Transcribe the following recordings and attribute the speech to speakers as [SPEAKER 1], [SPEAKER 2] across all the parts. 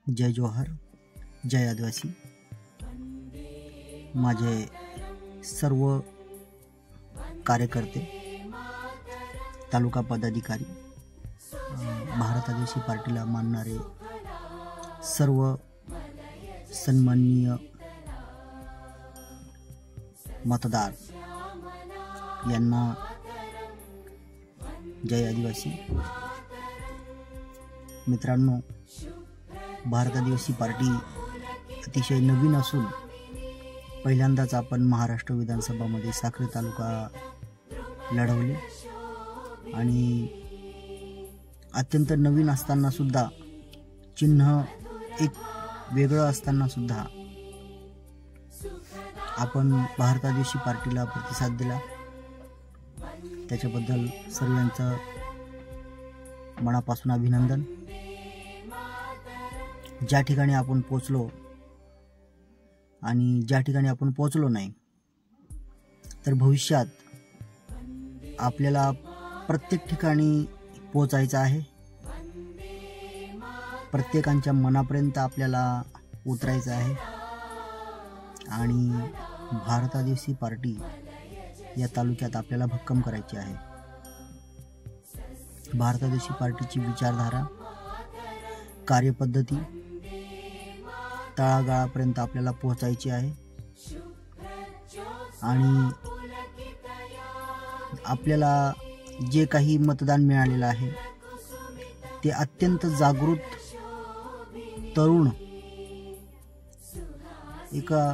[SPEAKER 1] जय जोहार, जय आदिवासी। माझे सर्व कार्यकर्ते, तालुका पदाधिकारी, भारत आदिवासी पार्टीला मानणारे सर्व सन्माननीय मतदार यांना जय आदिवासी। मित्रांनो, भारत आदिवासी पार्टी अतिशय नवीन असून पहिल्यांदाच आपण महाराष्ट्र विधानसभामध्ये साक्री तालुका लढवले आणि अत्यंत नवीन असताना सुद्धा, चिन्ह एक वेगळं असताना सुद्धा आपण भारत आदिवासी पार्टीला प्रतिसाद दिला। त्याच्याबद्दल सर्वांचं मनापासून अभिनंदन। ज्या ठिकाणी आपण पोचलो आणि ज्या ठिकाणी आपण पोचलो नाही, तर भविष्यात आपल्याला प्रत्येक ठिकाणी पोचायचं आहे। प्रत्येकाच्या मनापर्यंत आपल्याला उतरायचं आहे आणि भारत आदिवासी पार्टी या तालुक्यात आपल्याला भक्कम करायची आहे। भारत आदिवासी पार्टीची विचारधारा, कार्यपद्धती तळागाळापर्यंत आपल्याला पोहोचायची आहे आणि आपल्याला जे काही मतदान मिळालेलं आहे ते अत्यंत जागृत तरुण एका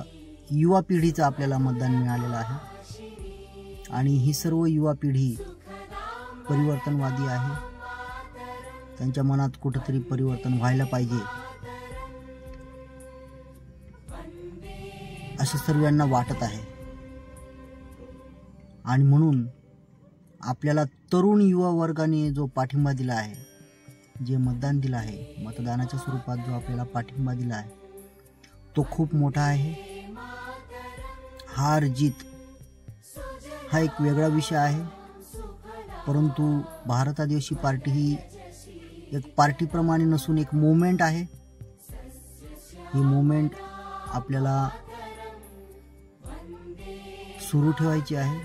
[SPEAKER 1] युवा पिढीचं आपल्याला मतदान मिळालेलं आहे आणि ही सर्व युवा पिढी परिवर्तनवादी आहे। त्यांच्या मनात कुठेतरी परिवर्तन व्हायला पाहिजे असं सर्वांना वाटत आहे आणि म्हणून आपल्याला तरुण युवा वर्गाने जो पाठिंबा दिला आहे, जे मतदान दिलं आहे, मतदानाच्या स्वरूपात जो आपल्याला पाठिंबा दिला आहे, तो खूप मोठा आहे। हार जीत हा एक वेगळा विषय आहे, परंतु भारत आदिवासी पार्टी ही एक पार्टीप्रमाणे नसून एक मूवमेंट आहे। ही मूवमेंट आपल्याला सुरू ठेवायची आहे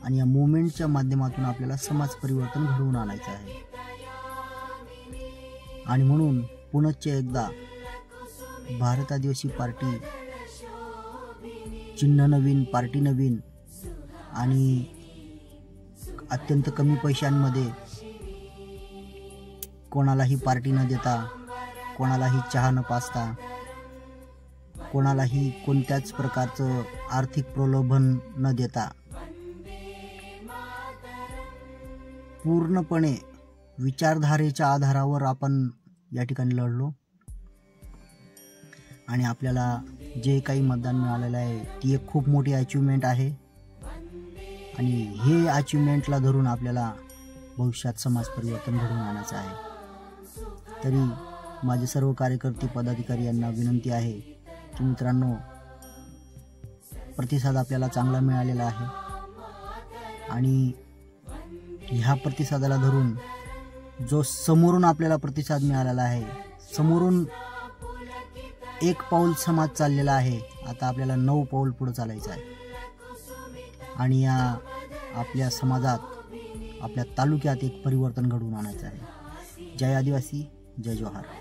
[SPEAKER 1] आणि या मूवमेंटच्या माध्यमातून आपल्याला समाज परिवर्तन घडवून आणायचं आहे। आणि म्हणून पुनश्च एकदा भारत आदिवासी पार्टी, चिन्ह नवीन, पार्टी नवीन आणि अत्यंत कमी पैशांमध्ये कोणालाही पार्टी न देता, कोणालाही चहा न पाजता, कोणालाही कोणत्याच प्रकारचं आर्थिक प्रलोभन न देता पूर्णपणे विचारधारेच्या आधारावर आपण या ठिकाणी लढलो आणि आपल्याला जे काही मतदान मिळालेलं आहे ती एक खूप मोठी अचीवमेंट आहे आणि हे अचीवमेंटला धरून आपल्याला भविष्यात समाज परिवर्तन घडवून आणायचं आहे। तरी माझे सर्व कार्यकर्ते, पदाधिकारी यांना विनंती आहे की मित्रांनो, प्रतिसाद आपल्याला चांगला मिळालेला आहे आणि ह्या प्रतिसादाला धरून जो समोरून आपल्याला प्रतिसाद मिळालेला आहे, समोरून एक पाऊल समाज चाललेला आहे, आता आपल्याला 9 पाऊल पुढे चालायचं आहे आणि या आपल्या समाजात, आपल्या तालुक्यात एक परिवर्तन घडवून आणायचं आहे। जय आदिवासी, जय जोहार।